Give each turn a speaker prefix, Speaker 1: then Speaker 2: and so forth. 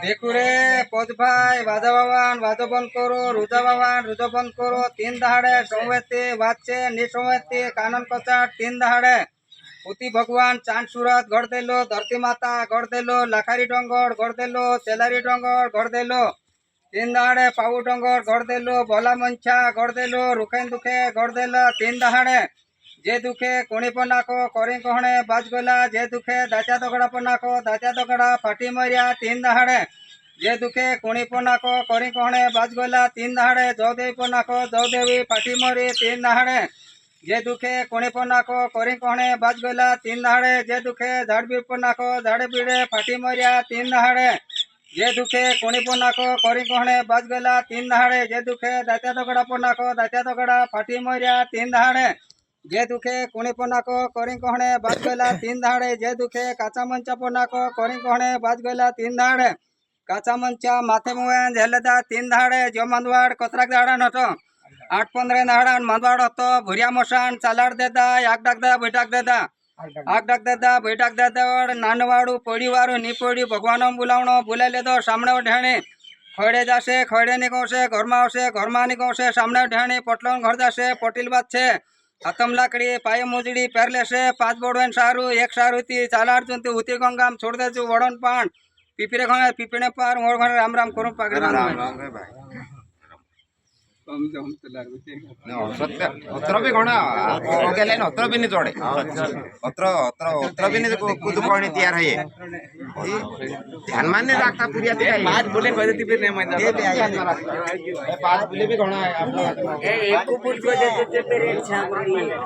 Speaker 1: देखो रे पद भाई वाजा बाबान वाजो बंद करो रुजा बाबान रुजो बंद करो 3 दहाड़े सोमवती वाचे निसोमवती कानन कचाट 3 दहाड़े पुती भगवान चांद सूरत गढ़ देलो धरती माता गढ़ देलो लाखारी डोंगर गढ़ देलो सेलारी डोंगर गढ़ देलो 3 दहाड़े पाऊ डोंगर गढ़ देलो बोला मंछा गढ़ देलो रुखेन दुखे गढ़ देलो 3 दहाड़े जे दुखे कोणी पण नाको कोरी कोहणे बाजगोला जे दुखे दाच्या दगडा पण नाको दाच्या दगडा फाटी मर्या 3 दहाड़े जे दुखे कोणी पण नाको कोरी कोहणे बाजगोला 3 दहाड़े जौदेवी पण नाको जौदेवी फाटी मरी 3 दहाड़े जे दुखे कोणी पण नाको कोरी कोहणे बाजगोला 3 दहाड़े जे दुखे झाडबीड पण नाको झाडे बिडे फाटी मर्या 3 दहाड़े जे दुखे कोणी पण नाको कोरी कोहणे बाजगोला 3 दहाड़े जे दुखे दाच्या दगडा पण नाको दाच्या दगडा फाटी मर्या 3 दहाड़े जे दुखे कोणी पण नाको कोरी कोहणे बाजगोला 3 दहाड़े जे दुखे काचा मंचा पण नाको कोरी कोहणे बाजगोला 3 दहाड़े काचा मंचा माथे मुवेन झेलदा 3 दहाड़े जो मंदवाड कचराक दाडान हतो 8-15 दहाड़ान मंदवाड हतो भुरिया मशान चालाड देदा आग डाकदा बैठाक देदा आग डाक देदा बैठाक देदा नानवाड़ू पड़ीवारू नी पड़ी भगवान बुलावणो बुलाले तो सामने ढेणी खड़े जाशे खड़े निकळशे घरमा आवशे घरमा निकळशे सामने ढेणी पटलोन घर जाशे पटील बात छे हाथम लाकड़ी पाये मोजड़ी पैर लेशे 5 बोड़वेन सारू 1 सारू थी चालाड़ चुन ती उती गंगाम छोड़ दे छु वड़न पान पीपरे घणे पीपणे पार मोर घणे राम राम करू पागड़ी राम रे भाई कम से कम तो लागू छे सत्य अत्र भी घणा गेले न अत्र भी नि जोड़े अत्र भी नि कुदु कोणी तैयार है ध्यान मानने रखता पुरिया ते 5 बोले कहते ती फिर नहीं मान 5 बोले भी घणा है आप ए एक को पुर को दे तेरे इच्छा